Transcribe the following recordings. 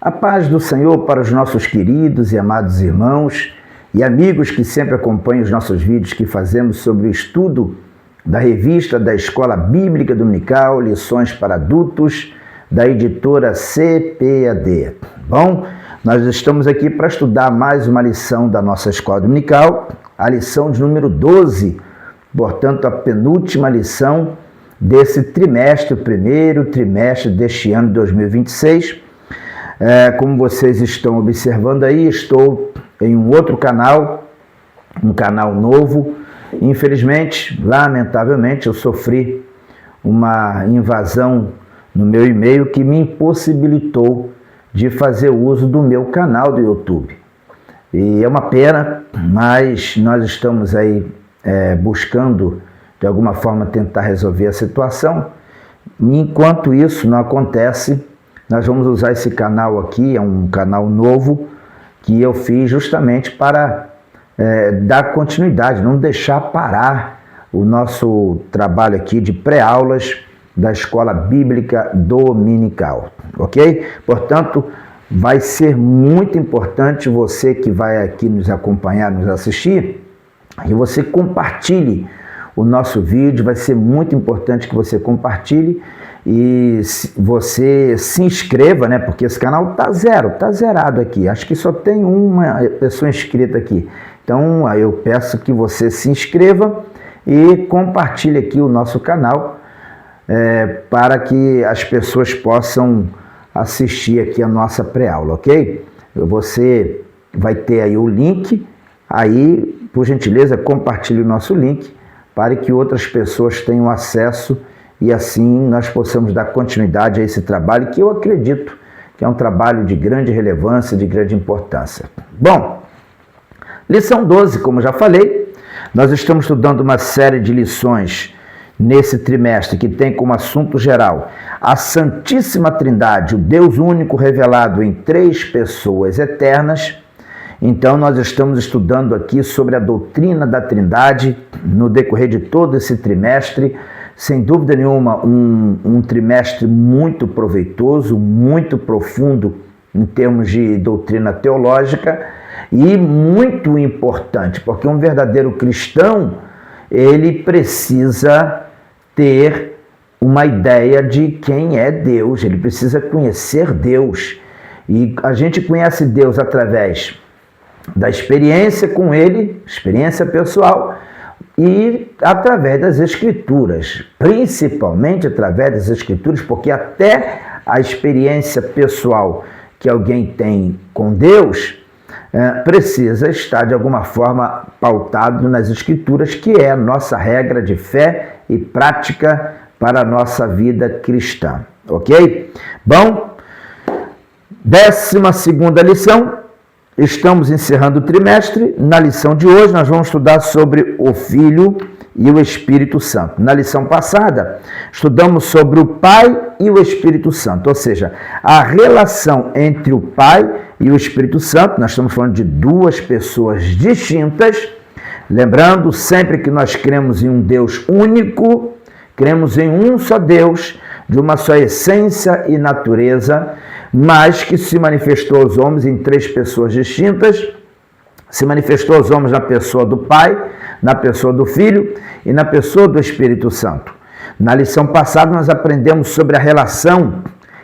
A paz do Senhor para os nossos queridos e amados irmãos e amigos que sempre acompanham os nossos vídeos que fazemos sobre o estudo da revista da Escola Bíblica Dominical, Lições para Adultos, da editora CPAD. Bom, nós estamos aqui para estudar mais uma lição da nossa Escola Dominical, a lição de número 12, portanto a penúltima lição desse trimestre, o primeiro trimestre deste ano de 2026. Como vocês estão observando aí, estou em um outro canal, um canal novo. Infelizmente, lamentavelmente, eu sofri uma invasão no meu e-mail que me impossibilitou de fazer uso do meu canal do YouTube. E é uma pena, mas nós estamos aí buscando, de alguma forma, tentar resolver a situação. E enquanto isso não acontece, nós vamos usar esse canal aqui, é um canal novo, que eu fiz justamente para dar continuidade, não deixar parar o nosso trabalho aqui de pré-aulas da Escola Bíblica Dominical, ok? Portanto, vai ser muito importante você que vai aqui nos acompanhar, nos assistir, que você compartilhe o nosso vídeo. Vai ser muito importante que você compartilhe e você se inscreva, né? Porque esse canal tá zerado aqui. Acho que só tem uma pessoa inscrita aqui. Então, eu peço que você se inscreva e compartilhe aqui o nosso canal para que as pessoas possam assistir aqui a nossa pré-aula, ok? Você vai ter aí o link, aí, por gentileza, compartilhe o nosso link para que outras pessoas tenham acesso e assim nós possamos dar continuidade a esse trabalho que eu acredito que é um trabalho de grande relevância, de grande importância. Bom, lição 12, como já falei, nós estamos estudando uma série de lições nesse trimestre que tem como assunto geral a Santíssima Trindade, o Deus único revelado em três pessoas eternas. Então, nós estamos estudando aqui sobre a doutrina da Trindade no decorrer de todo esse trimestre. Sem dúvida nenhuma, um trimestre muito proveitoso, muito profundo em termos de doutrina teológica e muito importante, porque um verdadeiro cristão, ele precisa ter uma ideia de quem é Deus, ele precisa conhecer Deus. E a gente conhece Deus através da experiência com ele, experiência pessoal, e através das Escrituras, principalmente através das Escrituras, porque até a experiência pessoal que alguém tem com Deus precisa estar de alguma forma pautado nas Escrituras, que é a nossa regra de fé e prática para a nossa vida cristã, ok? Bom, 12ª lição. Estamos encerrando o trimestre. Na lição de hoje, nós vamos estudar sobre o Filho e o Espírito Santo. Na lição passada, estudamos sobre o Pai e o Espírito Santo, ou seja, a relação entre o Pai e o Espírito Santo. Nós estamos falando de duas pessoas distintas. Lembrando sempre que nós cremos em um Deus único, cremos em um só Deus, de uma só essência e natureza, mas que se manifestou aos homens em três pessoas distintas. Se manifestou aos homens na pessoa do Pai, na pessoa do Filho e na pessoa do Espírito Santo. Na lição passada nós aprendemos sobre a relação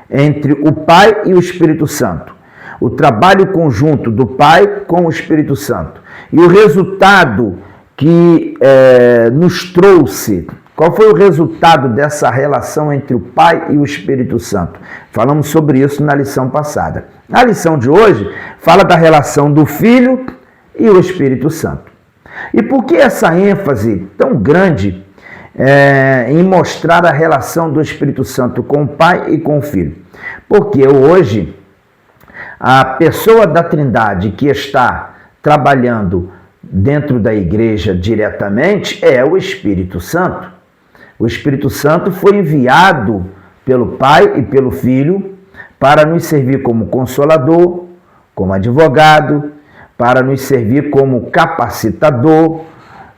entre o Pai e o Espírito Santo, o trabalho conjunto do Pai com o Espírito Santo e o resultado que nos trouxe. Qual foi o resultado dessa relação entre o Pai e o Espírito Santo? Falamos sobre isso na lição passada. A lição de hoje fala da relação do Filho e o Espírito Santo. E por que essa ênfase tão grande em mostrar a relação do Espírito Santo com o Pai e com o Filho? Porque hoje a pessoa da Trindade que está trabalhando dentro da igreja diretamente é o Espírito Santo. O Espírito Santo foi enviado pelo Pai e pelo Filho para nos servir como consolador, como advogado, para nos servir como capacitador,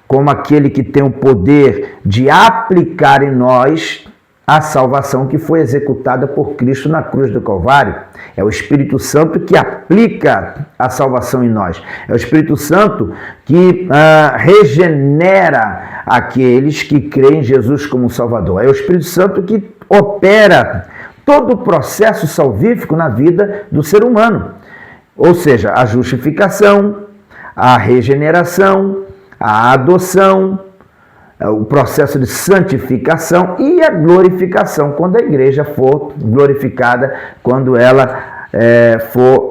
como aquele que tem o poder de aplicar em nós a salvação que foi executada por Cristo na cruz do Calvário. É o Espírito Santo que aplica a salvação em nós. É o Espírito Santo que regenera aqueles que creem em Jesus como Salvador. É o Espírito Santo que opera todo o processo salvífico na vida do ser humano. Ou seja, a justificação, a regeneração, a adoção, o processo de santificação e a glorificação, quando a igreja for glorificada, quando ela for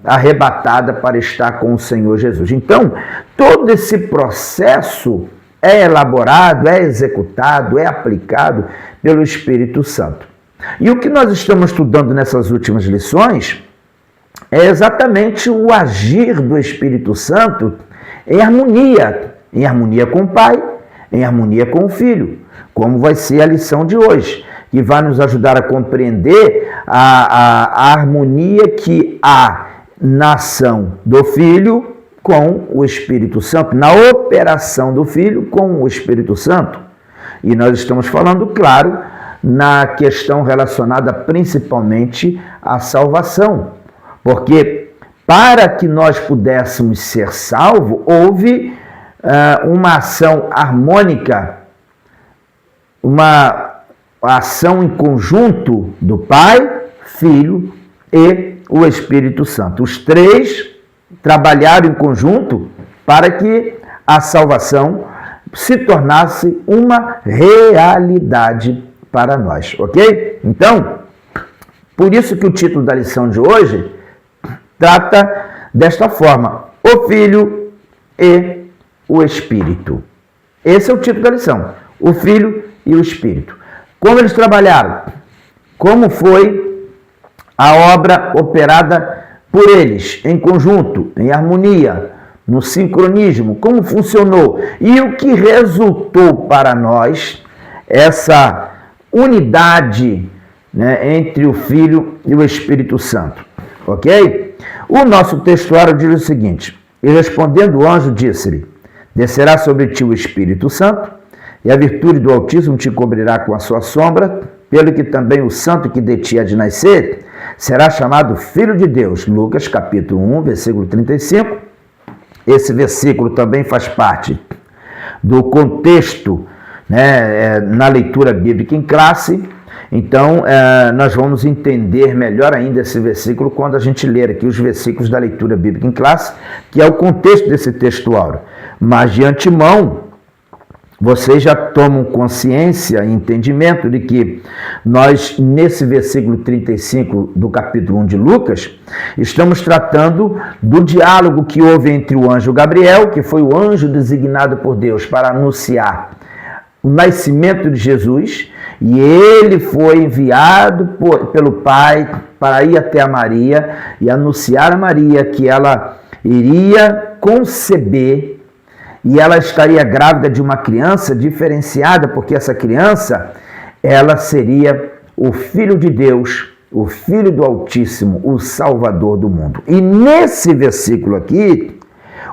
arrebatada para estar com o Senhor Jesus. Então, todo esse processo é elaborado, é executado, é aplicado pelo Espírito Santo. E o que nós estamos estudando nessas últimas lições é exatamente o agir do Espírito Santo em harmonia com o Pai, em harmonia com o Filho, como vai ser a lição de hoje, que vai nos ajudar a compreender a harmonia que há na ação do Filho com o Espírito Santo, na operação do Filho com o Espírito Santo. E nós estamos falando, claro, na questão relacionada principalmente à salvação, porque para que nós pudéssemos ser salvos, houve uma ação harmônica, uma ação em conjunto do Pai, Filho e o Espírito Santo. Os três trabalharam em conjunto para que a salvação se tornasse uma realidade para nós, ok? Então, por isso que o título da lição de hoje trata desta forma: o Filho e o Espírito. Esse é o título da lição: o Filho e o Espírito. Como eles trabalharam? Como foi a obra operada por eles, em conjunto, em harmonia, no sincronismo? Como funcionou? E o que resultou para nós essa unidade, né, entre o Filho e o Espírito Santo? Ok? O nosso textuário diz o seguinte: e respondendo o anjo, disse-lhe: descerá sobre ti o Espírito Santo, e a virtude do Altíssimo te cobrirá com a sua sombra, pelo que também o santo que de ti há de nascer será chamado Filho de Deus. Lucas capítulo 1, versículo 35. Esse versículo também faz parte do contexto, né, na leitura bíblica em classe. Então, nós vamos entender melhor ainda esse versículo quando a gente ler aqui os versículos da leitura bíblica em classe, que é o contexto desse textuário. Mas, de antemão, vocês já tomam consciência e entendimento de que nós, nesse versículo 35 do capítulo 1 de Lucas, estamos tratando do diálogo que houve entre o anjo Gabriel, que foi o anjo designado por Deus para anunciar o nascimento de Jesus, e ele foi enviado pelo Pai para ir até a Maria e anunciar a Maria que ela iria conceber e ela estaria grávida de uma criança diferenciada, porque essa criança, ela seria o Filho de Deus, o Filho do Altíssimo, o Salvador do mundo. E nesse versículo aqui,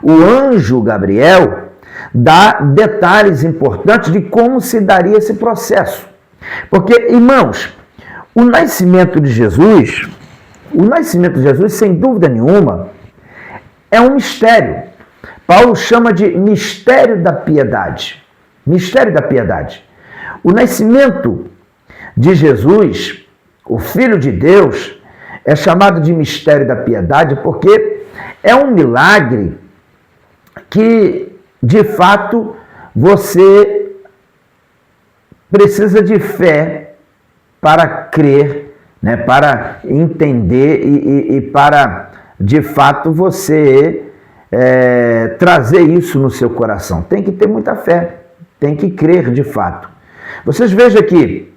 o anjo Gabriel dá detalhes importantes de como se daria esse processo. Porque, irmãos, o nascimento de Jesus, sem dúvida nenhuma, é um mistério. Paulo chama de mistério da piedade. Mistério da piedade. O nascimento de Jesus, o Filho de Deus, é chamado de mistério da piedade porque é um milagre que, de fato, você precisa de fé para crer, né, para entender e para, de fato, você trazer isso no seu coração. Tem que ter muita fé, tem que crer de fato. Vocês vejam aqui,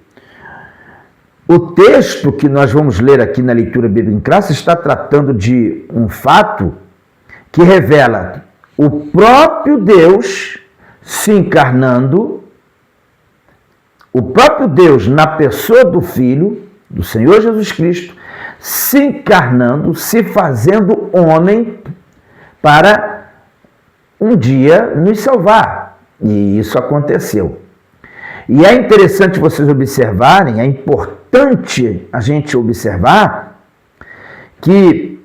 o texto que nós vamos ler aqui na leitura bíblica em classe está tratando de um fato que revela o próprio Deus se encarnando, o próprio Deus na pessoa do Filho, do Senhor Jesus Cristo, se encarnando, se fazendo homem para um dia nos salvar. E isso aconteceu. E é interessante vocês observarem, é importante a gente observar que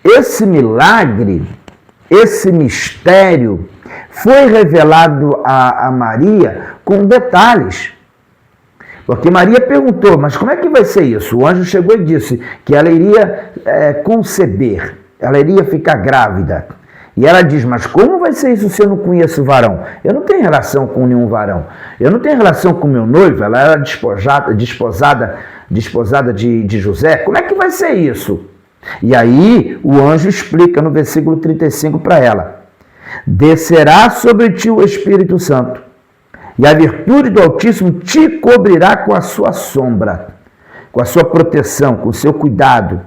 esse milagre, esse mistério, foi revelado a Maria com detalhes. Porque Maria perguntou, mas como é que vai ser isso? O anjo chegou e disse que ela iria conceber, ela iria ficar grávida. E ela diz, mas como vai ser isso se eu não conheço o varão? Eu não tenho relação com nenhum varão. Eu não tenho relação com meu noivo, ela era desposada de José. Como é que vai ser isso? E aí o anjo explica no versículo 35 para ela. Descerá sobre ti o Espírito Santo, e a virtude do Altíssimo te cobrirá com a sua sombra, com a sua proteção, com o seu cuidado.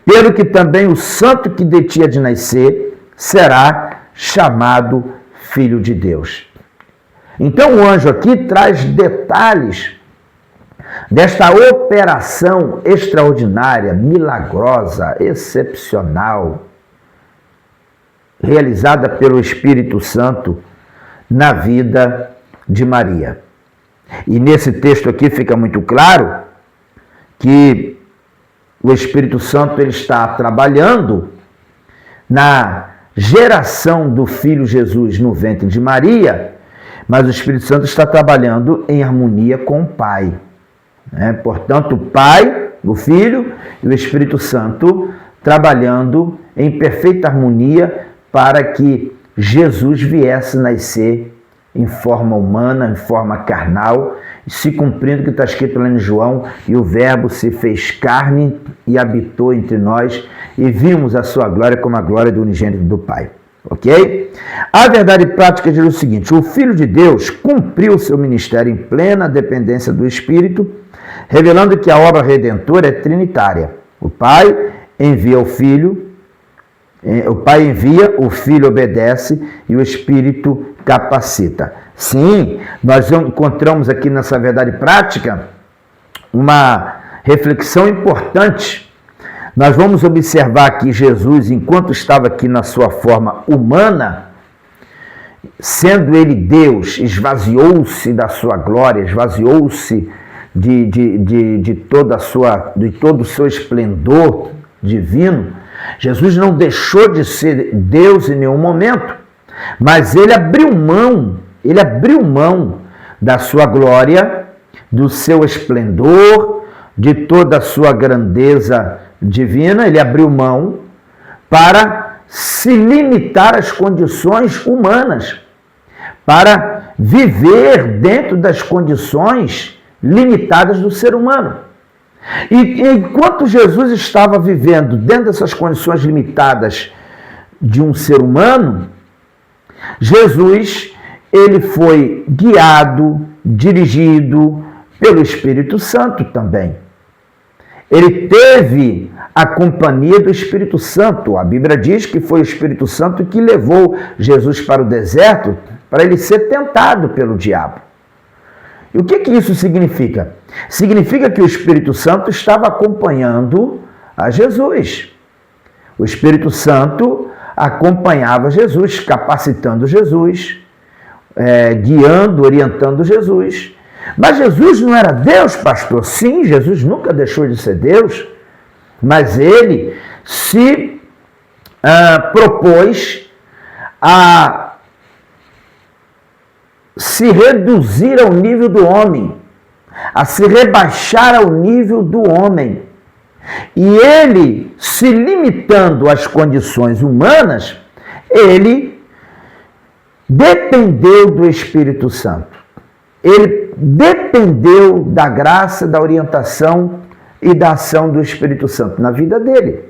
Pelo que também o santo que de ti há de nascer será chamado Filho de Deus. Então o anjo aqui traz detalhes desta operação extraordinária, milagrosa, excepcional, realizada pelo Espírito Santo na vida de Maria. E nesse texto aqui fica muito claro que o Espírito Santo ele está trabalhando na geração do Filho Jesus no ventre de Maria, mas o Espírito Santo está trabalhando em harmonia com o Pai. Portanto, o Pai, o Filho e o Espírito Santo trabalhando em perfeita harmonia para que Jesus viesse nascer em forma humana, em forma carnal, se cumprindo o que está escrito lá em João, e o Verbo se fez carne e habitou entre nós, e vimos a sua glória como a glória do unigênito do Pai. Ok? A verdade prática diz o seguinte: o Filho de Deus cumpriu o seu ministério em plena dependência do Espírito, revelando que a obra redentora é trinitária. O Pai envia o Filho, o Filho obedece e o Espírito capacita. Sim, nós encontramos aqui nessa verdade prática uma reflexão importante. Nós vamos observar que Jesus, enquanto estava aqui na sua forma humana, sendo ele Deus, esvaziou-se da sua glória, esvaziou-se de todo o seu esplendor divino. Jesus não deixou de ser Deus em nenhum momento, mas ele abriu mão da sua glória, do seu esplendor, de toda a sua grandeza divina. Ele abriu mão para se limitar às condições humanas, para viver dentro das condições limitadas do ser humano. E enquanto Jesus estava vivendo dentro dessas condições limitadas de um ser humano, Jesus, ele foi guiado, dirigido pelo Espírito Santo também. Ele teve a companhia do Espírito Santo. A Bíblia diz que foi o Espírito Santo que levou Jesus para o deserto para ele ser tentado pelo diabo. E o que isso significa? Significa que o Espírito Santo estava acompanhando a Jesus. O Espírito Santo acompanhava Jesus, capacitando Jesus, guiando, orientando Jesus. Mas Jesus não era Deus, pastor? Sim, Jesus nunca deixou de ser Deus, mas ele se propôs a se reduzir ao nível do homem, a se rebaixar ao nível do homem. E ele, se limitando às condições humanas, ele dependeu do Espírito Santo. Ele dependeu da graça, da orientação e da ação do Espírito Santo na vida dele,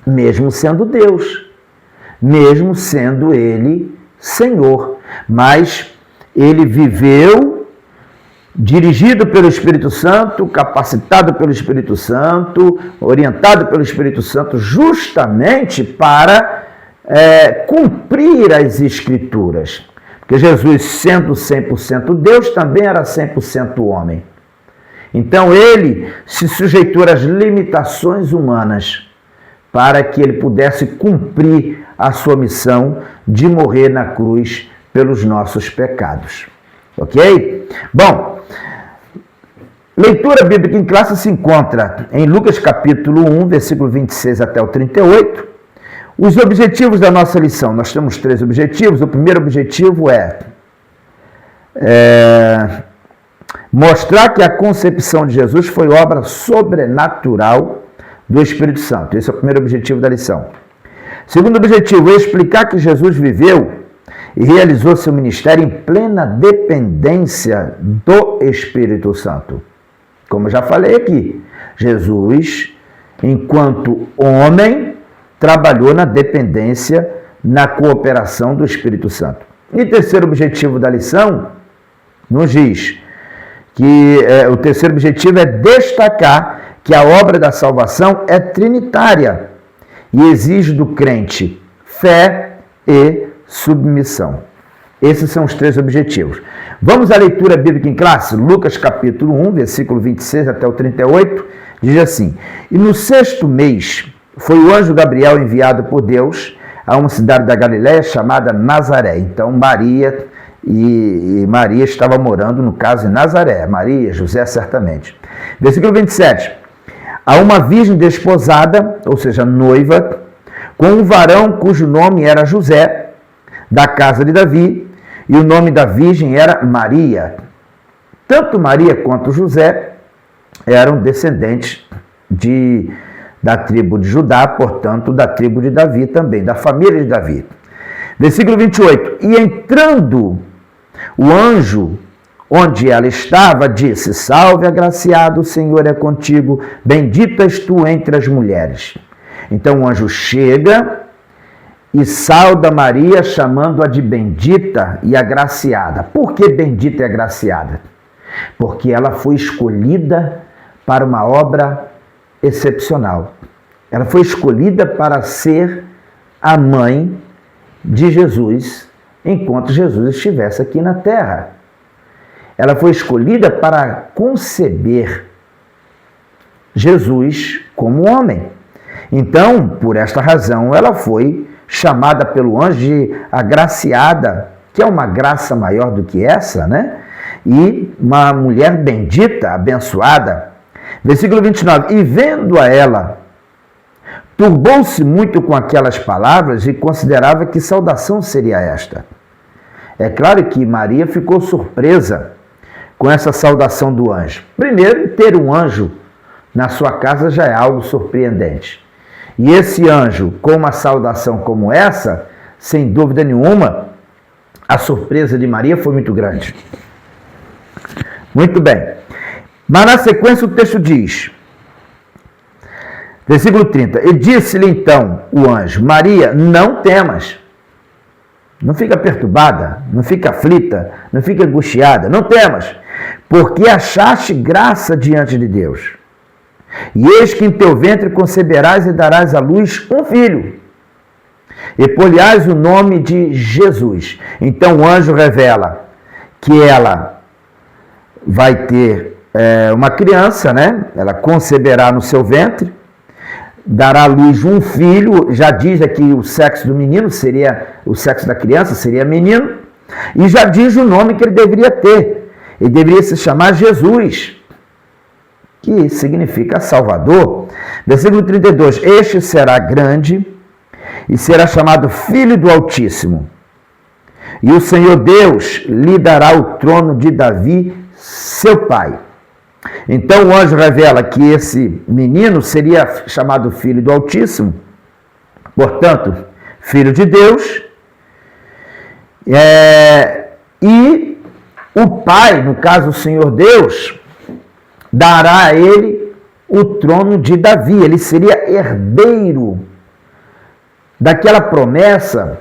mesmo sendo Deus, mesmo sendo ele Senhor. Mas ele viveu dirigido pelo Espírito Santo, capacitado pelo Espírito Santo, orientado pelo Espírito Santo, justamente para cumprir as Escrituras. Porque Jesus, sendo 100% Deus, também era 100% homem. Então ele se sujeitou às limitações humanas para que ele pudesse cumprir a sua missão de morrer na cruz pelos nossos pecados. Ok? Bom, leitura bíblica em classe se encontra em Lucas capítulo 1, versículo 26 até o 38. Os objetivos da nossa lição, nós temos 3 objetivos. O primeiro objetivo é mostrar que a concepção de Jesus foi obra sobrenatural do Espírito Santo. Esse é o primeiro objetivo da lição. Segundo objetivo, é explicar que Jesus viveu e realizou seu ministério em plena dependência do Espírito Santo. Como eu já falei aqui, Jesus, enquanto homem, trabalhou na dependência, na cooperação do Espírito Santo. E terceiro objetivo da lição nos diz que o terceiro objetivo é destacar que a obra da salvação é trinitária e exige do crente fé e submissão. Esses são os 3 objetivos. Vamos à leitura bíblica em classe? Lucas capítulo 1, versículo 26 até o 38, diz assim: E no 6º mês foi o anjo Gabriel enviado por Deus a uma cidade da Galiléia chamada Nazaré. Então Maria estava morando, no caso, em Nazaré. Maria, José, certamente. Versículo 27. A uma virgem desposada, ou seja, noiva, com um varão cujo nome era José, da casa de Davi, e o nome da virgem era Maria. Tanto Maria quanto José eram descendentes da tribo de Judá, portanto, da tribo de Davi também, da família de Davi. Versículo 28. E entrando o anjo onde ela estava, disse: Salve, agraciado, o Senhor é contigo, bendita és tu entre as mulheres. Então o anjo chega e sauda Maria, chamando-a de bendita e agraciada. Por que bendita e agraciada? Porque ela foi escolhida para uma obra excepcional. Ela foi escolhida para ser a mãe de Jesus, enquanto Jesus estivesse aqui na terra. Ela foi escolhida para conceber Jesus como homem. Então, por esta razão, ela foi chamada pelo anjo de agraciada, que é uma graça maior do que essa, né? E uma mulher bendita, abençoada. Versículo 29. E vendo-a ela, turbou-se muito com aquelas palavras e considerava que saudação seria esta. É claro que Maria ficou surpresa com essa saudação do anjo. Primeiro, ter um anjo na sua casa já é algo surpreendente. E esse anjo, com uma saudação como essa, sem dúvida nenhuma, a surpresa de Maria foi muito grande. Muito bem. Mas na sequência o texto diz, versículo 30, e disse-lhe então o anjo: Maria, não temas. Não fica perturbada, não fica aflita, não fica angustiada, não temas, porque achaste graça diante de Deus. E eis que em teu ventre conceberás e darás à luz um filho, e pôr-lhe-ás o nome de Jesus. Então o anjo revela que ela vai ter uma criança, né? Ela conceberá no seu ventre, dará à luz um filho. Já diz aqui o sexo do menino, seria o sexo da criança, seria menino, e já diz o nome que ele deveria ter. Ele deveria se chamar Jesus, que significa Salvador. Versículo 32, este será grande e será chamado Filho do Altíssimo, e o Senhor Deus lhe dará o trono de Davi, seu pai. Então o anjo revela que esse menino seria chamado Filho do Altíssimo, portanto, Filho de Deus, e o pai, no caso o Senhor Deus, dará a ele o trono de Davi. Ele seria herdeiro daquela promessa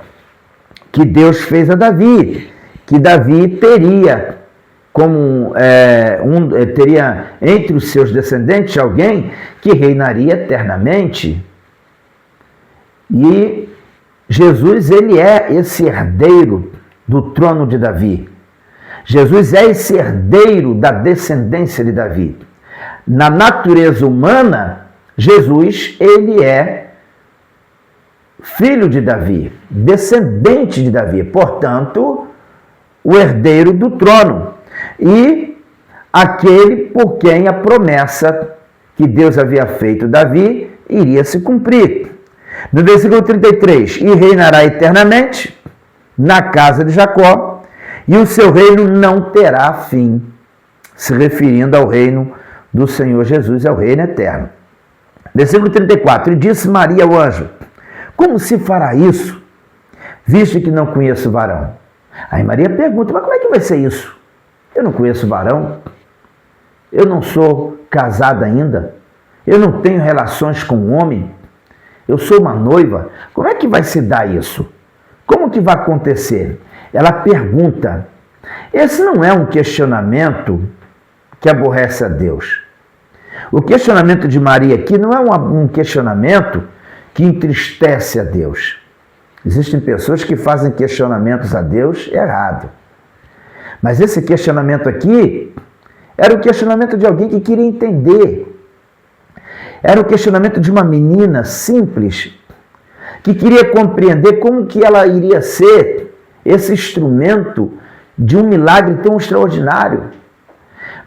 que Deus fez a Davi, que Davi teria teria entre os seus descendentes alguém que reinaria eternamente. E Jesus, ele é esse herdeiro do trono de Davi. Jesus é esse herdeiro da descendência de Davi. Na natureza humana, Jesus, ele é filho de Davi, descendente de Davi. Portanto, o herdeiro do trono e aquele por quem a promessa que Deus havia feito a Davi iria se cumprir. No versículo 33, e reinará eternamente na casa de Jacó, e o seu reino não terá fim, se referindo ao reino do Senhor Jesus, ao reino eterno. Versículo 34, e disse Maria ao anjo, como se fará isso, visto que não conheço varão? Aí Maria pergunta, mas como é que vai ser isso? Eu não conheço varão, eu não sou casada ainda, eu não tenho relações com um homem, eu sou uma noiva, como é que vai se dar isso? Como que vai acontecer? Ela pergunta. Esse não é um questionamento que aborrece a Deus. O questionamento de Maria aqui não é um questionamento que entristece a Deus. Existem pessoas que fazem questionamentos a Deus errado. Mas esse questionamento aqui era o questionamento de alguém que queria entender. Era o questionamento de uma menina simples que queria compreender como que ela iria ser esse instrumento de um milagre tão extraordinário.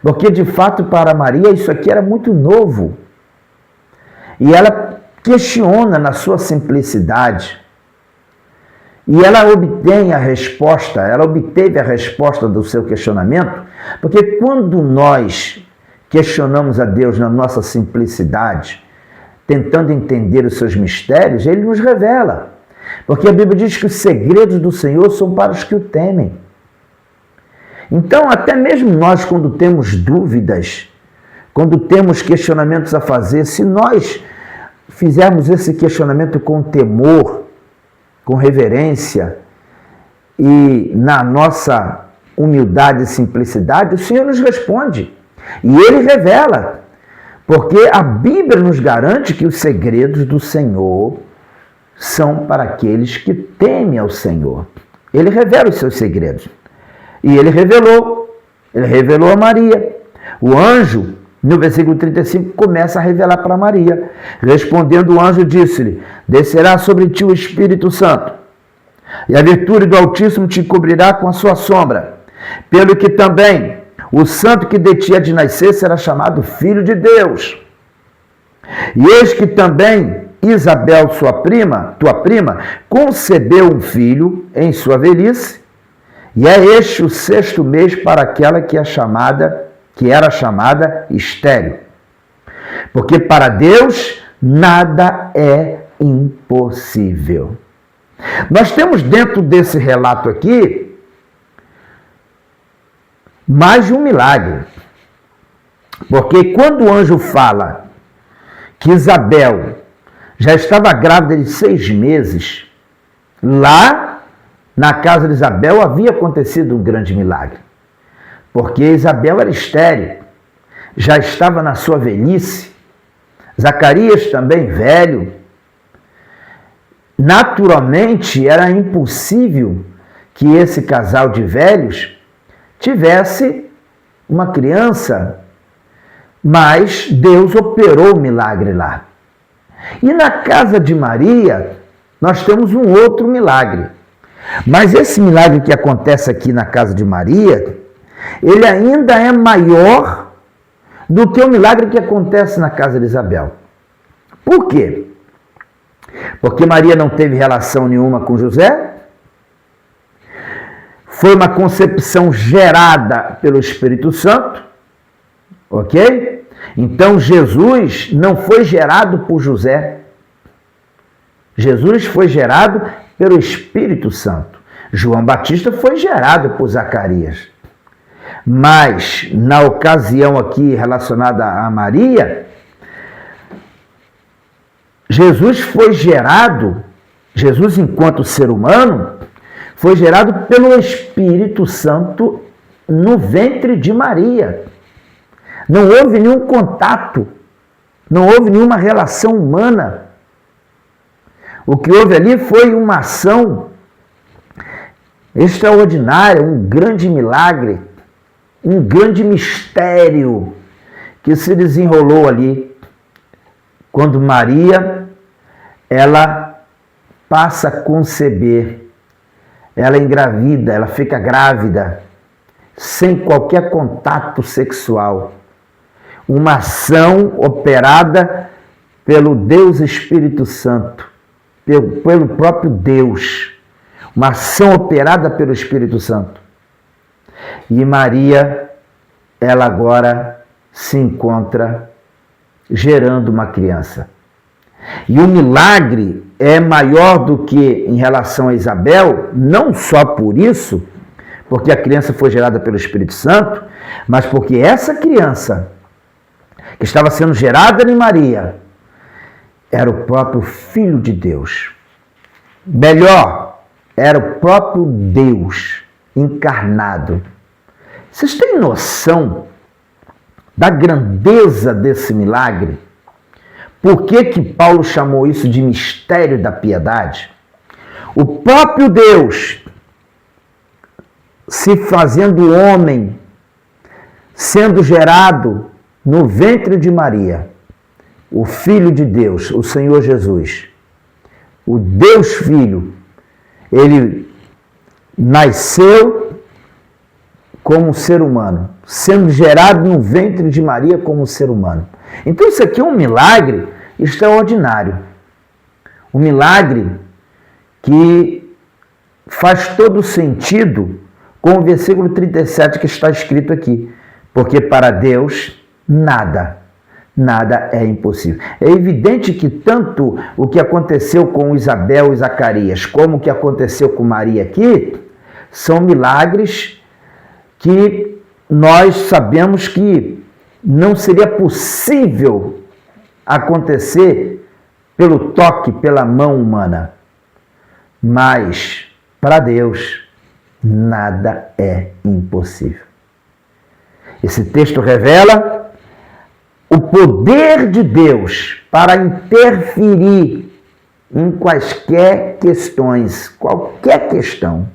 Porque, de fato, para Maria, isso aqui era muito novo. E ela questiona na sua simplicidade. E ela obtém a resposta, ela obteve a resposta do seu questionamento, porque quando nós questionamos a Deus na nossa simplicidade, tentando entender os seus mistérios, Ele nos revela. Porque a Bíblia diz que os segredos do Senhor são para os que o temem. Então, até mesmo nós, quando temos dúvidas, quando temos questionamentos a fazer, se nós fizermos esse questionamento com temor, com reverência e na nossa humildade e simplicidade, o Senhor nos responde. E Ele revela. Porque a Bíblia nos garante que os segredos do Senhor são para aqueles que temem ao Senhor. Ele revela os seus segredos. E Ele revelou a Maria. O anjo, no versículo 35, começa a revelar para Maria. Respondendo o anjo, disse-lhe, descerá sobre ti o Espírito Santo, e a virtude do Altíssimo te cobrirá com a sua sombra. Pelo que também o santo que de ti há de nascer será chamado Filho de Deus. E eis que também Isabel, tua prima, concebeu um filho em sua velhice, e é este o 6º mês para aquela que era chamada estéril. Porque para Deus nada é impossível. Nós temos dentro desse relato aqui mais de um milagre. Porque quando o anjo fala que Isabel já estava grávida de 6 meses, lá na casa de Isabel havia acontecido um grande milagre. Porque Isabel era estéril, já estava na sua velhice, Zacarias também velho. Naturalmente, era impossível que esse casal de velhos tivesse uma criança, mas Deus operou o milagre lá. E na casa de Maria, nós temos um outro milagre. Mas esse milagre que acontece aqui na casa de Maria, ele ainda é maior do que o milagre que acontece na casa de Isabel. Por quê? Porque Maria não teve relação nenhuma com José, foi uma concepção gerada pelo Espírito Santo, ok? Então Jesus não foi gerado por José, Jesus foi gerado pelo Espírito Santo. João Batista foi gerado por Zacarias. Mas, na ocasião aqui relacionada a Maria, Jesus enquanto ser humano, foi gerado pelo Espírito Santo no ventre de Maria. Não houve nenhum contato, não houve nenhuma relação humana. O que houve ali foi uma ação extraordinária, um grande milagre, um grande mistério que se desenrolou ali quando Maria ela passa a conceber ela engravida, ela fica grávida, sem qualquer contato sexual. Uma ação operada pelo Deus Espírito Santo, pelo próprio Deus. Uma ação operada pelo Espírito Santo. E Maria, ela agora se encontra gerando uma criança. E o milagre é maior do que em relação a Isabel, não só por isso, porque a criança foi gerada pelo Espírito Santo, mas porque essa criança que estava sendo gerada em Maria era o próprio Filho de Deus. Melhor, era o próprio Deus encarnado. Vocês têm noção da grandeza desse milagre? Por que Paulo chamou isso de mistério da piedade? O próprio Deus se fazendo homem, sendo gerado no ventre de Maria, o Filho de Deus, o Senhor Jesus, o Deus Filho, ele nasceu como ser humano, sendo gerado no ventre de Maria como ser humano. Então isso aqui é um milagre extraordinário. Um milagre que faz todo sentido com o versículo 37 que está escrito aqui. Porque para Deus nada é impossível. É evidente que tanto o que aconteceu com Isabel e Zacarias, como o que aconteceu com Maria aqui, são milagres que nós sabemos que não seria possível acontecer pelo toque, pela mão humana. Mas, para Deus, nada é impossível. Esse texto revela o poder de Deus para interferir em quaisquer questões, qualquer questão.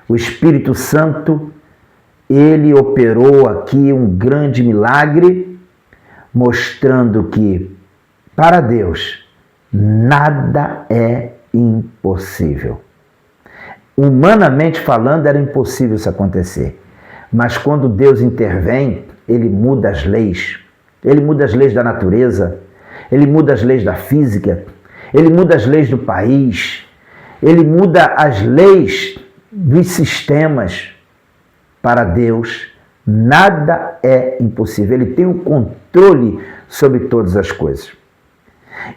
O Espírito Santo, ele operou aqui um grande milagre, mostrando que, para Deus, nada é impossível. Humanamente falando, era impossível isso acontecer. Mas quando Deus intervém, ele muda as leis. Ele muda as leis da natureza, ele muda as leis da física, ele muda as leis do país, ele muda as leis dos sistemas. Para Deus, nada é impossível. Ele tem o controle sobre todas as coisas.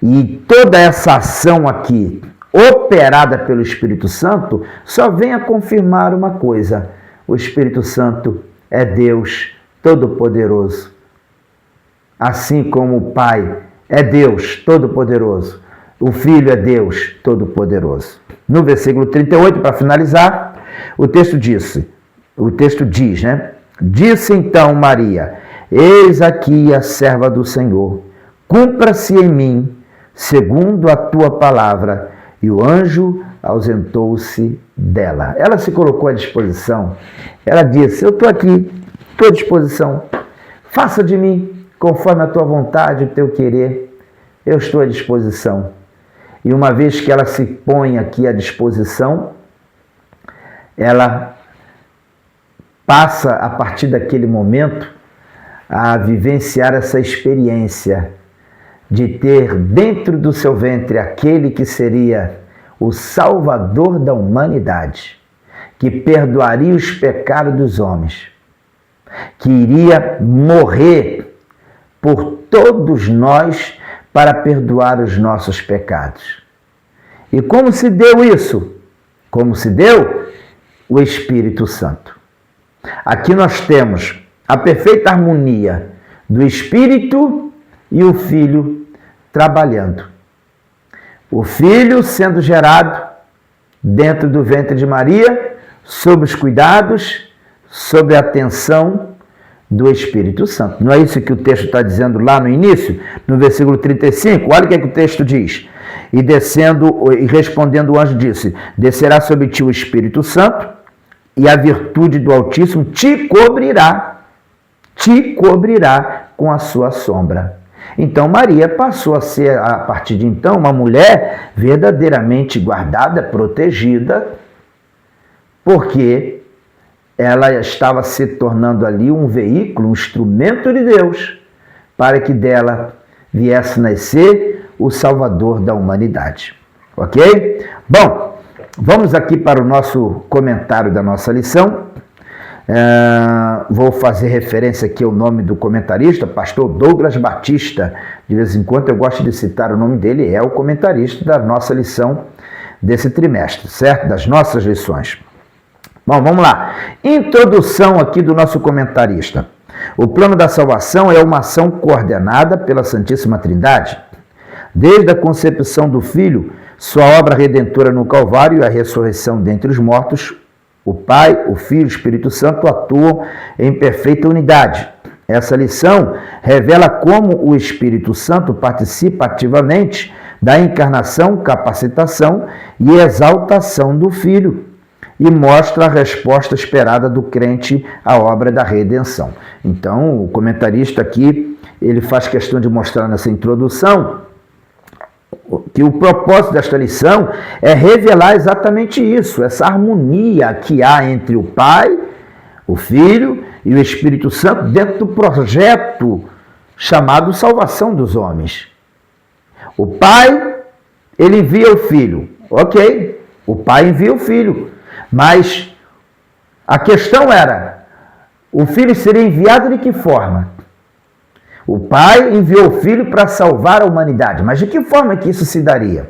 E toda essa ação aqui, operada pelo Espírito Santo, só vem a confirmar uma coisa: o Espírito Santo é Deus Todo-Poderoso. Assim como o Pai é Deus Todo-Poderoso, o Filho é Deus Todo-Poderoso. No versículo 38, para finalizar, o texto diz, né? Disse então Maria: eis aqui a serva do Senhor, cumpra-se em mim segundo a tua palavra. E o anjo ausentou-se dela. Ela se colocou à disposição. Ela disse: eu estou aqui, estou à disposição. Faça de mim conforme a tua vontade, o teu querer. Eu estou à disposição. E uma vez que ela se põe aqui à disposição, ela passa, a partir daquele momento, a vivenciar essa experiência de ter dentro do seu ventre aquele que seria o Salvador da humanidade, que perdoaria os pecados dos homens, que iria morrer por todos nós para perdoar os nossos pecados. E como se deu isso? Como se deu? O Espírito Santo. Aqui nós temos a perfeita harmonia do Espírito e o Filho trabalhando. O Filho sendo gerado dentro do ventre de Maria, sob os cuidados, sob a atenção do Espírito Santo. Não é isso que o texto está dizendo lá no início, no versículo 35? Olha o que o texto diz. E respondendo o anjo disse: descerá sobre ti o Espírito Santo, e a virtude do Altíssimo te cobrirá com a sua sombra. Então Maria passou a ser, a partir de então, uma mulher verdadeiramente guardada, protegida, porque ela estava se tornando ali um veículo, um instrumento de Deus, para que dela viesse nascer o Salvador da humanidade. Ok? Bom, vamos aqui para o nosso comentário da nossa lição. Vou fazer referência aqui ao nome do comentarista, pastor Douglas Batista. De vez em quando eu gosto de citar o nome dele, é o comentarista da nossa lição desse trimestre, certo? Das nossas lições. Bom, vamos lá. Introdução aqui do nosso comentarista. O plano da salvação é uma ação coordenada pela Santíssima Trindade. Desde a concepção do Filho, sua obra redentora no Calvário e a ressurreição dentre os mortos, o Pai, o Filho e o Espírito Santo atuam em perfeita unidade. Essa lição revela como o Espírito Santo participa ativamente da encarnação, capacitação e exaltação do Filho e mostra a resposta esperada do crente à obra da redenção. Então, o comentarista aqui, ele faz questão de mostrar nessa introdução que o propósito desta lição é revelar exatamente isso, essa harmonia que há entre o Pai, o Filho e o Espírito Santo dentro do projeto chamado salvação dos homens. O Pai, ele envia o Filho, ok, o Pai envia o Filho, mas a questão era, o Filho seria enviado de que forma? O Pai enviou o Filho para salvar a humanidade. Mas de que forma que isso se daria?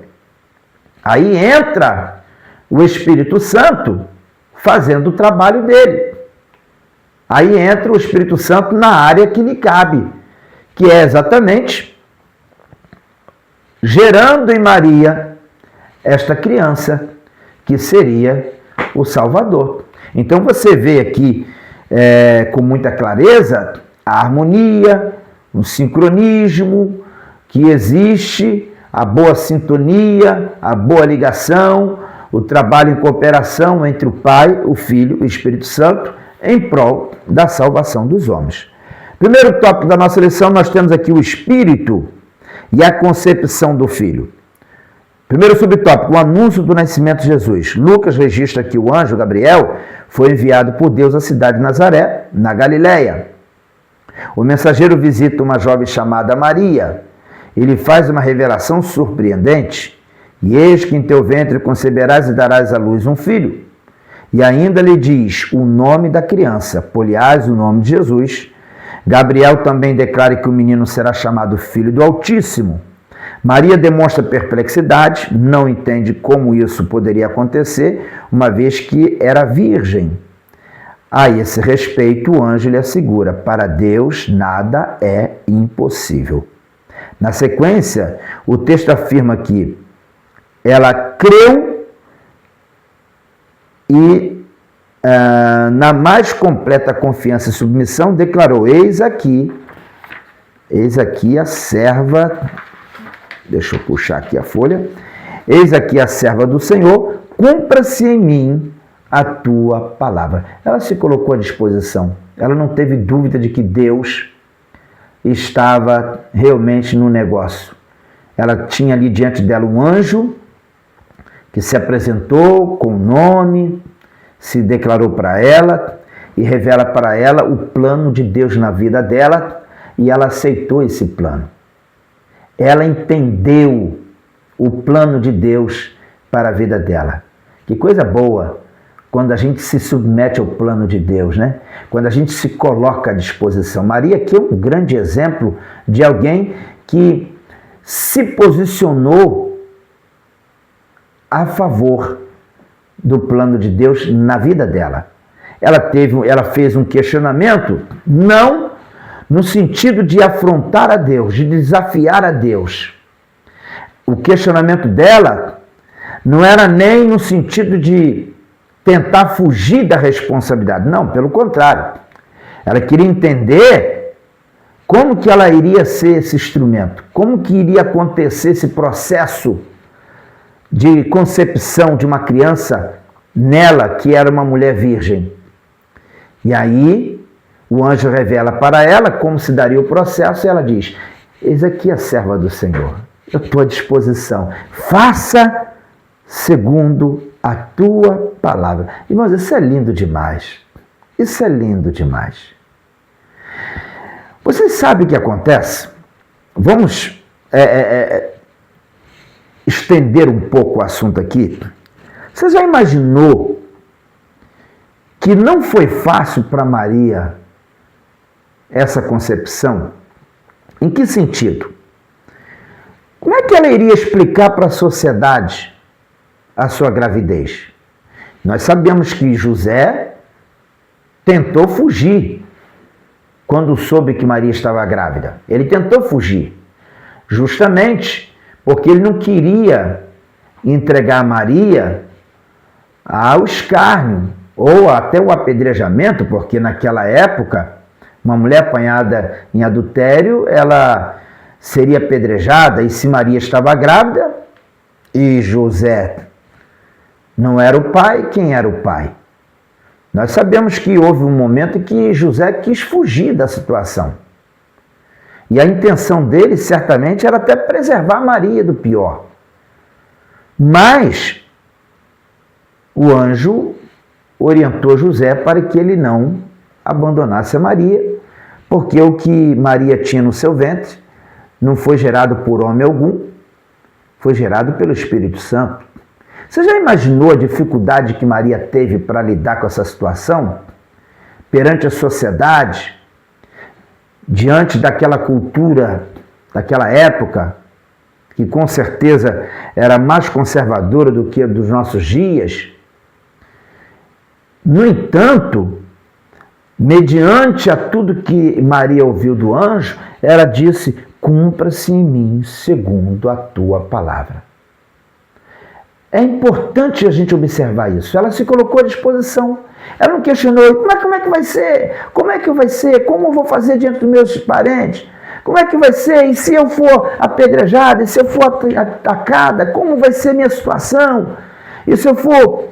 Aí entra o Espírito Santo fazendo o trabalho dele. Aí entra o Espírito Santo na área que lhe cabe, que é exatamente gerando em Maria esta criança, que seria o Salvador. Então você vê aqui com muita clareza a harmonia, o sincronismo que existe, a boa sintonia, a boa ligação, o trabalho em cooperação entre o Pai, o Filho e o Espírito Santo em prol da salvação dos homens. Primeiro tópico da nossa lição, nós temos aqui o Espírito e a concepção do Filho. Primeiro subtópico, o anúncio do nascimento de Jesus. Lucas registra que o anjo Gabriel foi enviado por Deus à cidade de Nazaré, na Galileia. O mensageiro visita uma jovem chamada Maria. Ele faz uma revelação surpreendente. E eis que em teu ventre conceberás e darás à luz um filho. E ainda lhe diz o nome da criança, poliás o nome de Jesus. Gabriel também declara que o menino será chamado Filho do Altíssimo. Maria demonstra perplexidade, não entende como isso poderia acontecer, uma vez que era virgem. A esse respeito, o anjo lhe assegura, para Deus nada é impossível. Na sequência, o texto afirma que ela creu e, na mais completa confiança e submissão, declarou, eis aqui a serva, deixa eu puxar aqui a folha, eis aqui a serva do Senhor, cumpra-se em mim a tua palavra. Ela se colocou à disposição. Ela não teve dúvida de que Deus estava realmente no negócio. Ela tinha ali diante dela um anjo que se apresentou com o nome, se declarou para ela e revela para ela o plano de Deus na vida dela e ela aceitou esse plano. Ela entendeu o plano de Deus para a vida dela. Que coisa boa quando a gente se submete ao plano de Deus, né? Quando a gente se coloca à disposição. Maria aqui é um grande exemplo de alguém que se posicionou a favor do plano de Deus na vida dela. Ela fez um questionamento, não no sentido de afrontar a Deus, de desafiar a Deus. O questionamento dela não era nem no sentido de tentar fugir da responsabilidade. Não, pelo contrário. Ela queria entender como que ela iria ser esse instrumento, como que iria acontecer esse processo de concepção de uma criança nela, que era uma mulher virgem. E aí, o anjo revela para ela como se daria o processo e ela diz, eis aqui a serva do Senhor, eu estou à disposição, faça segundo a tua palavra. Irmãos, isso é lindo demais. Isso é lindo demais. Vocês sabem o que acontece? Vamos estender um pouco o assunto aqui. Você já imaginou que não foi fácil para Maria essa concepção? Em que sentido? Como é que ela iria explicar para a sociedade a sua gravidez? Nós sabemos que José tentou fugir quando soube que Maria estava grávida. Ele tentou fugir, justamente porque ele não queria entregar Maria ao escárnio ou até o apedrejamento, porque naquela época uma mulher apanhada em adultério, ela seria apedrejada, e se Maria estava grávida e José não era o pai, quem era o pai? Nós sabemos que houve um momento em que José quis fugir da situação. E a intenção dele, certamente, era até preservar Maria do pior. Mas o anjo orientou José para que ele não abandonasse a Maria, porque o que Maria tinha no seu ventre não foi gerado por homem algum, foi gerado pelo Espírito Santo. Você já imaginou a dificuldade que Maria teve para lidar com essa situação? Perante a sociedade, diante daquela cultura, daquela época, que com certeza era mais conservadora do que a dos nossos dias. No entanto, mediante a tudo que Maria ouviu do anjo, ela disse: cumpra-se em mim segundo a tua palavra. É importante a gente observar isso. Ela se colocou à disposição. Ela não questionou: como é que vai ser? Como é que vai ser? Como eu vou fazer diante dos meus parentes? Como é que vai ser? E se eu for apedrejada? E se eu for atacada? Como vai ser minha situação? E se eu for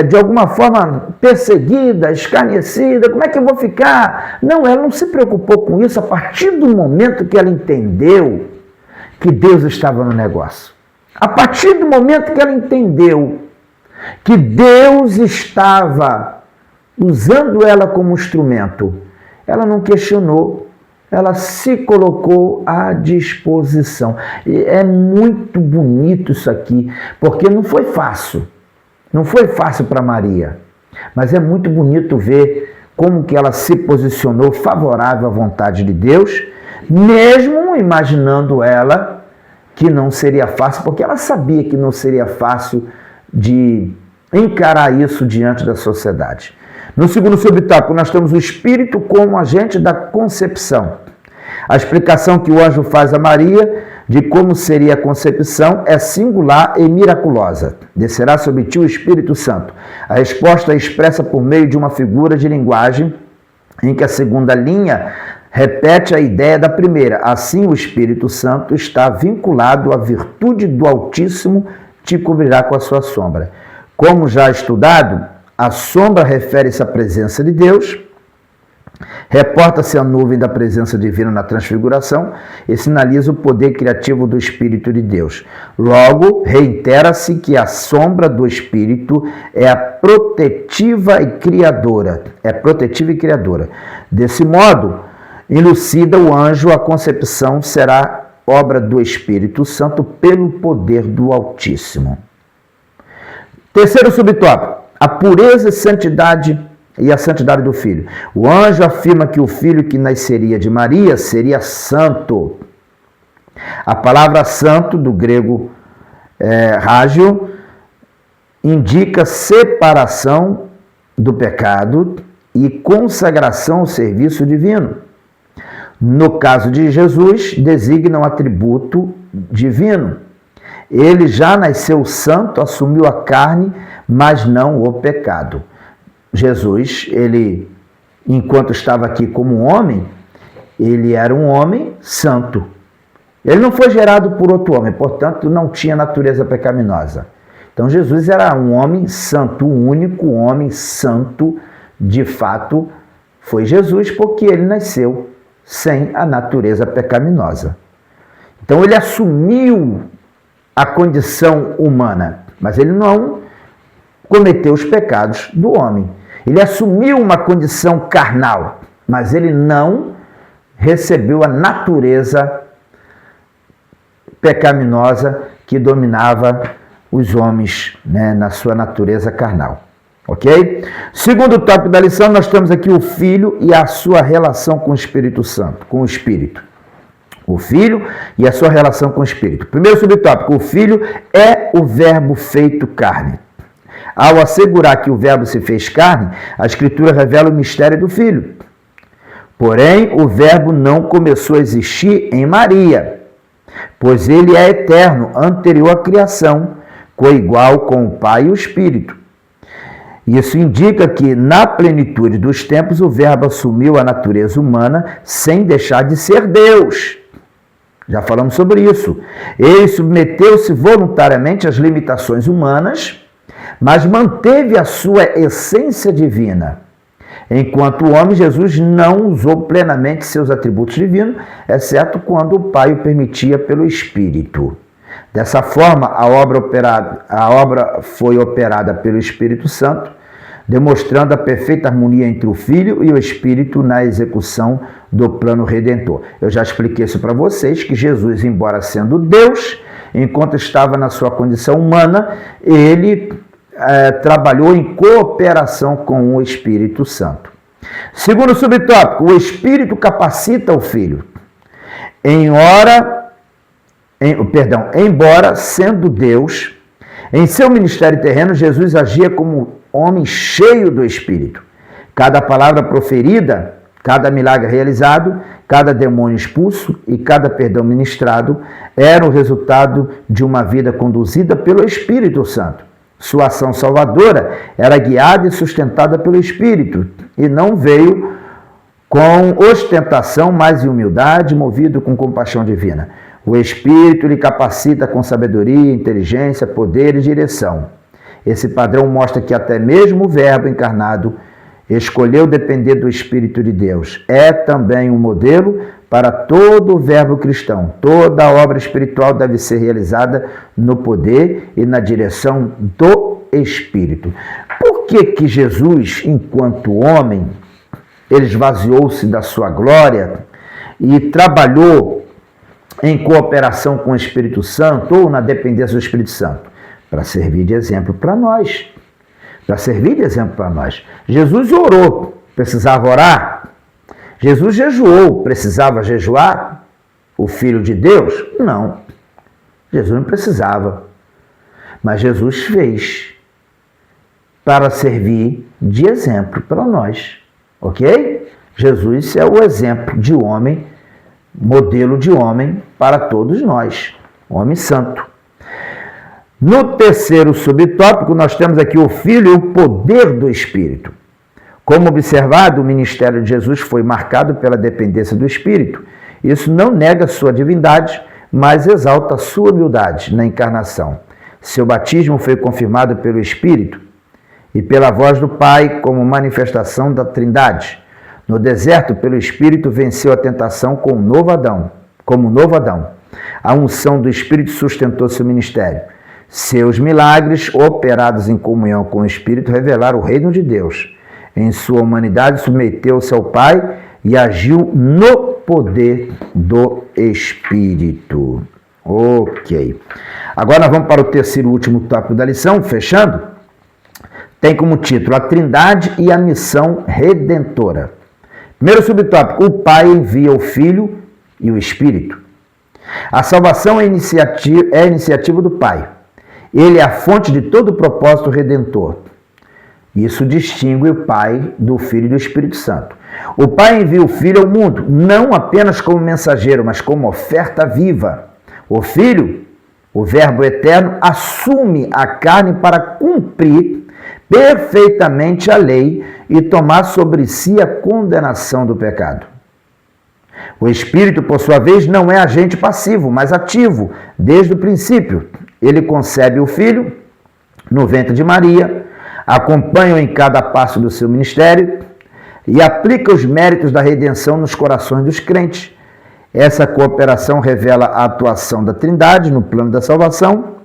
de alguma forma perseguida, escarnecida? Como é que eu vou ficar? Não, ela não se preocupou com isso a partir do momento que ela entendeu que Deus estava no negócio. A partir do momento que ela entendeu que Deus estava usando ela como instrumento, ela não questionou, ela se colocou à disposição. E é muito bonito isso aqui, porque não foi fácil. Não foi fácil para Maria, mas é muito bonito ver como que ela se posicionou favorável à vontade de Deus, mesmo imaginando ela que não seria fácil, porque ela sabia que não seria fácil de encarar isso diante da sociedade. No segundo subtópico, nós temos o Espírito como agente da concepção. A explicação que o anjo faz a Maria de como seria a concepção é singular e miraculosa. Descerá sobre ti o Espírito Santo. A resposta é expressa por meio de uma figura de linguagem em que a segunda linha repete a ideia da primeira. Assim, o Espírito Santo está vinculado à virtude do Altíssimo, te cobrirá com a sua sombra. Como já estudado, a sombra refere-se à presença de Deus, reporta-se a nuvem da presença divina na transfiguração e sinaliza o poder criativo do Espírito de Deus. Logo, reitera-se que a sombra do Espírito é protetiva e criadora. Desse modo, elucida o anjo, a concepção será obra do Espírito Santo pelo poder do Altíssimo. Terceiro subtópico, a pureza e a santidade do Filho. O anjo afirma que o Filho que nasceria de Maria seria santo. A palavra santo, do grego rágio, indica separação do pecado e consagração ao serviço divino. No caso de Jesus, designa um atributo divino. Ele já nasceu santo, assumiu a carne, mas não o pecado. Jesus, ele, enquanto estava aqui como homem, ele era um homem santo. Ele não foi gerado por outro homem, portanto, não tinha natureza pecaminosa. Então, Jesus era um homem santo, o único homem santo, de fato, foi Jesus, porque ele nasceu sem a natureza pecaminosa. Então, ele assumiu a condição humana, mas ele não cometeu os pecados do homem. Ele assumiu uma condição carnal, mas ele não recebeu a natureza pecaminosa que dominava os homens, né, na sua natureza carnal. Ok? Segundo tópico da lição, nós temos aqui o Filho e a sua relação com o Espírito Santo, com o Espírito. O Filho e a sua relação com o Espírito. Primeiro subtópico, o Filho é o Verbo feito carne. Ao assegurar que o Verbo se fez carne, a Escritura revela o mistério do Filho. Porém, o Verbo não começou a existir em Maria, pois ele é eterno, anterior à criação, coigual com o Pai e o Espírito. Isso indica que, na plenitude dos tempos, o Verbo assumiu a natureza humana sem deixar de ser Deus. Já falamos sobre isso. Ele submeteu-se voluntariamente às limitações humanas, mas manteve a sua essência divina. Enquanto o homem, Jesus não usou plenamente seus atributos divinos, exceto quando o Pai o permitia pelo Espírito. Dessa forma, a obra foi operada pelo Espírito Santo, demonstrando a perfeita harmonia entre o Filho e o Espírito na execução do plano redentor. Eu já expliquei isso para vocês, que Jesus, embora sendo Deus, enquanto estava na sua condição humana, ele trabalhou em cooperação com o Espírito Santo. Segundo subtópico, o Espírito capacita o Filho. Embora sendo Deus, em seu ministério terreno, Jesus agia como homem cheio do Espírito. Cada palavra proferida, cada milagre realizado, cada demônio expulso e cada perdão ministrado era o resultado de uma vida conduzida pelo Espírito Santo. Sua ação salvadora era guiada e sustentada pelo Espírito e não veio com ostentação, mas em humildade, movido com compaixão divina. O Espírito lhe capacita com sabedoria, inteligência, poder e direção. Esse padrão mostra que até mesmo o Verbo encarnado escolheu depender do Espírito de Deus. É também um modelo para todo o verbo cristão. Toda a obra espiritual deve ser realizada no poder e na direção do Espírito. Por que Jesus, enquanto homem, ele esvaziou-se da sua glória e trabalhou em cooperação com o Espírito Santo ou na dependência do Espírito Santo? Para servir de exemplo para nós. Para servir de exemplo para nós. Jesus orou, precisava orar? Jesus jejuou, precisava jejuar? O Filho de Deus? Não. Jesus não precisava. Mas Jesus fez para servir de exemplo para nós. Ok? Jesus é o exemplo de homem, modelo de homem para todos nós. Homem santo. No terceiro subtópico, nós temos aqui o Filho e o poder do Espírito. Como observado, o ministério de Jesus foi marcado pela dependência do Espírito. Isso não nega sua divindade, mas exalta sua humildade na encarnação. Seu batismo foi confirmado pelo Espírito e pela voz do Pai como manifestação da Trindade. No deserto, pelo Espírito, venceu a tentação como novo Adão. A unção do Espírito sustentou seu ministério. Seus milagres, operados em comunhão com o Espírito, revelaram o reino de Deus. Em sua humanidade, submeteu-se ao Pai e agiu no poder do Espírito. Ok. Agora nós vamos para o terceiro e último tópico da lição, fechando. Tem como título a Trindade e a missão redentora. Primeiro subtópico, o Pai envia o Filho e o Espírito. A salvação é a iniciativa do Pai. Ele é a fonte de todo o propósito redentor. Isso distingue o Pai do Filho e do Espírito Santo. O Pai envia o Filho ao mundo, não apenas como mensageiro, mas como oferta viva. O Filho, o Verbo eterno, assume a carne para cumprir perfeitamente a lei e tomar sobre si a condenação do pecado. O Espírito, por sua vez, não é agente passivo, mas ativo, desde o princípio. Ele concebe o Filho no ventre de Maria, acompanha-o em cada passo do seu ministério e aplica os méritos da redenção nos corações dos crentes. Essa cooperação revela a atuação da Trindade no plano da salvação.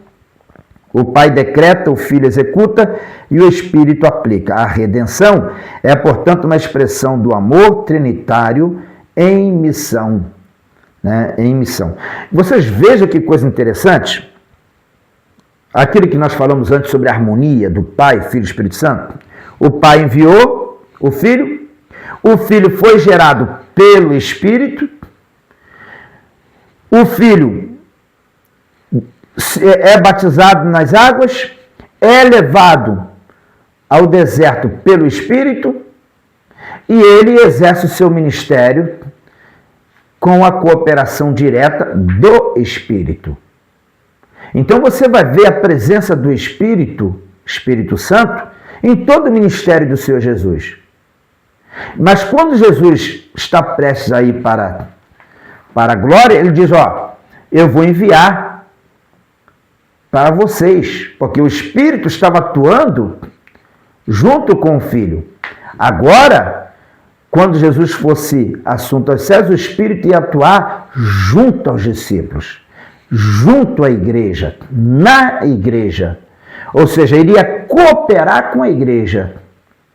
O Pai decreta, o Filho executa e o Espírito aplica. A redenção é, portanto, uma expressão do amor trinitário em missão. Em missão. Vocês vejam que coisa interessante. Aquilo que nós falamos antes sobre a harmonia do Pai, Filho e Espírito Santo. O Pai enviou o Filho foi gerado pelo Espírito, o Filho é batizado nas águas, é levado ao deserto pelo Espírito e ele exerce o seu ministério com a cooperação direta do Espírito. Então você vai ver a presença do Espírito Santo, em todo o ministério do Senhor Jesus. Mas quando Jesus está prestes a ir para a glória, ele diz, eu vou enviar para vocês, porque o Espírito estava atuando junto com o Filho. Agora, quando Jesus fosse assunto aos céus, o Espírito ia atuar junto aos discípulos, junto à igreja, na igreja. Ou seja, ele ia cooperar com a igreja,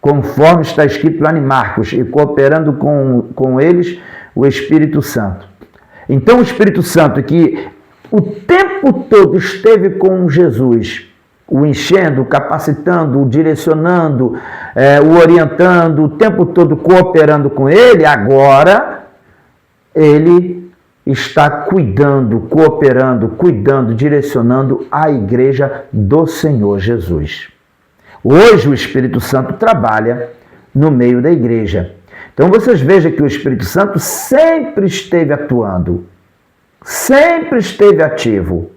conforme está escrito lá em Marcos, e cooperando com eles o Espírito Santo. Então o Espírito Santo, que o tempo todo esteve com Jesus, o enchendo, o capacitando, o direcionando, o orientando, o tempo todo cooperando com ele, agora ele está cuidando, cooperando, cuidando, direcionando a igreja do Senhor Jesus. Hoje o Espírito Santo trabalha no meio da igreja. Então vocês vejam que o Espírito Santo sempre esteve atuando, sempre esteve ativo.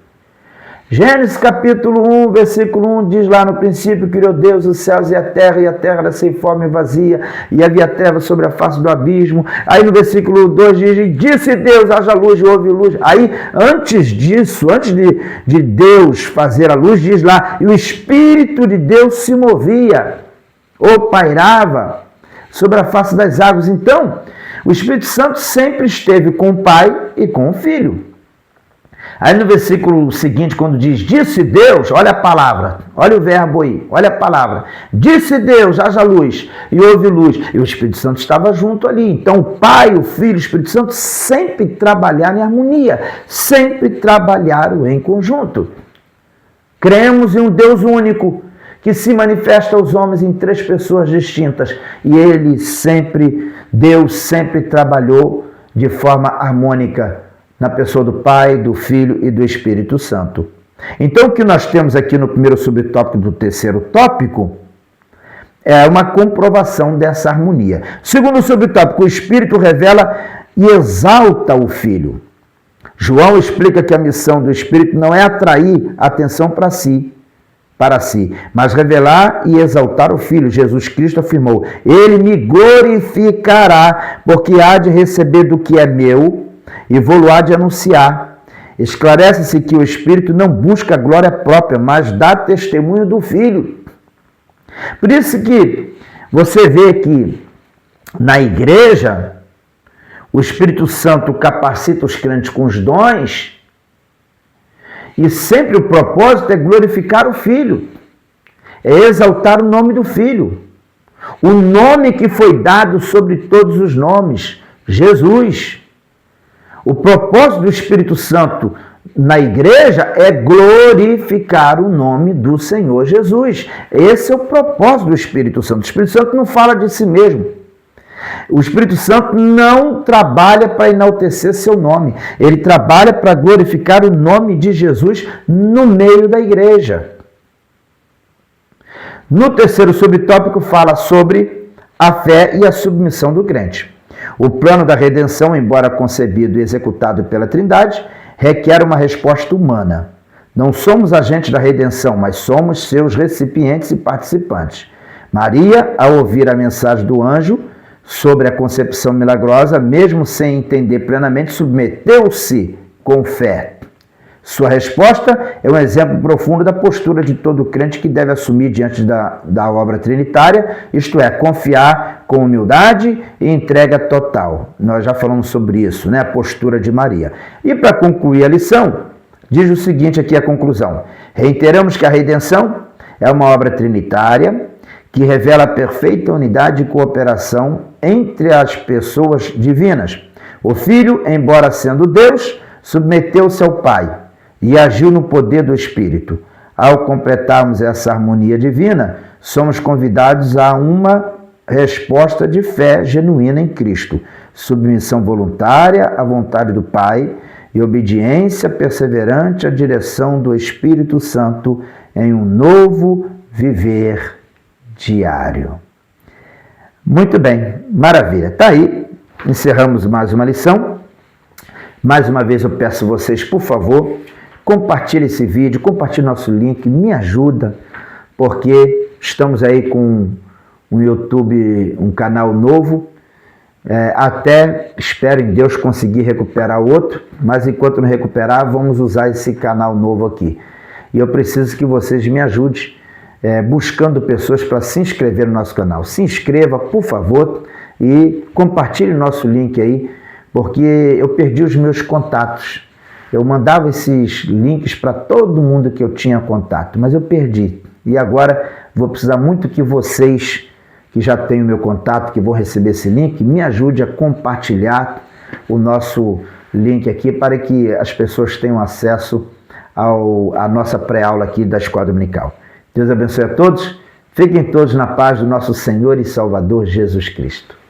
Gênesis capítulo 1, versículo 1 diz lá: no princípio criou Deus os céus e a terra era sem forma e vazia, e havia trevas sobre a face do abismo. Aí no versículo 2 diz: e disse Deus, haja luz, e houve luz. Aí antes disso, antes de Deus fazer a luz, diz lá: e o Espírito de Deus se movia, ou pairava sobre a face das águas. Então, o Espírito Santo sempre esteve com o Pai e com o Filho. Aí no versículo seguinte, quando diz, disse Deus, olha a palavra, olha o verbo aí, olha a palavra. Disse Deus, haja luz, e houve luz. E o Espírito Santo estava junto ali. Então o Pai, o Filho e o Espírito Santo sempre trabalharam em harmonia, sempre trabalharam em conjunto. Cremos em um Deus único, que se manifesta aos homens em três pessoas distintas. E Deus sempre trabalhou de forma harmônica na pessoa do Pai, do Filho e do Espírito Santo. Então, o que nós temos aqui no primeiro subtópico do terceiro tópico é uma comprovação dessa harmonia. Segundo subtópico, o Espírito revela e exalta o Filho. João explica que a missão do Espírito não é atrair atenção para si, mas revelar e exaltar o Filho. Jesus Cristo afirmou: ele me glorificará, porque há de receber do que é meu e vou-lo-á de anunciar. Esclarece-se que o Espírito não busca a glória própria, mas dá testemunho do Filho. Por isso que você vê que na igreja o Espírito Santo capacita os crentes com os dons e sempre o propósito é glorificar o Filho, é exaltar o nome do Filho, o nome que foi dado sobre todos os nomes, Jesus. O propósito do Espírito Santo na igreja é glorificar o nome do Senhor Jesus. Esse é o propósito do Espírito Santo. O Espírito Santo não fala de si mesmo. O Espírito Santo não trabalha para enaltecer seu nome. Ele trabalha para glorificar o nome de Jesus no meio da igreja. No terceiro subtópico fala sobre a fé e a submissão do crente. O plano da redenção, embora concebido e executado pela Trindade, requer uma resposta humana. Não somos agentes da redenção, mas somos seus recipientes e participantes. Maria, ao ouvir a mensagem do anjo sobre a concepção milagrosa, mesmo sem entender plenamente, submeteu-se com fé. Sua resposta é um exemplo profundo da postura de todo crente que deve assumir diante da obra trinitária, isto é, confiar com humildade e entrega total. Nós já falamos sobre isso, né? A postura de Maria. E para concluir a lição, diz o seguinte aqui a conclusão. Reiteramos que a redenção é uma obra trinitária que revela a perfeita unidade e cooperação entre as pessoas divinas. O Filho, embora sendo Deus, submeteu-se ao Pai e agiu no poder do Espírito. Ao completarmos essa harmonia divina, somos convidados a uma resposta de fé genuína em Cristo, submissão voluntária à vontade do Pai e obediência perseverante à direção do Espírito Santo em um novo viver diário. Muito bem, maravilha. Está aí, encerramos mais uma lição. Mais uma vez eu peço a vocês, por favor, compartilhe esse vídeo, compartilhe nosso link, me ajuda, porque estamos aí com um YouTube, um canal novo, até espero em Deus conseguir recuperar outro, mas enquanto não recuperar, vamos usar esse canal novo aqui. E eu preciso que vocês me ajudem, buscando pessoas para se inscrever no nosso canal. Se inscreva, por favor, e compartilhe nosso link aí, porque eu perdi os meus contatos. Eu mandava esses links para todo mundo que eu tinha contato, mas eu perdi. E agora vou precisar muito que vocês, que já têm o meu contato, que vão receber esse link, me ajude a compartilhar o nosso link aqui para que as pessoas tenham acesso à nossa pré-aula aqui da Escola Dominical. Deus abençoe a todos. Fiquem todos na paz do nosso Senhor e Salvador Jesus Cristo.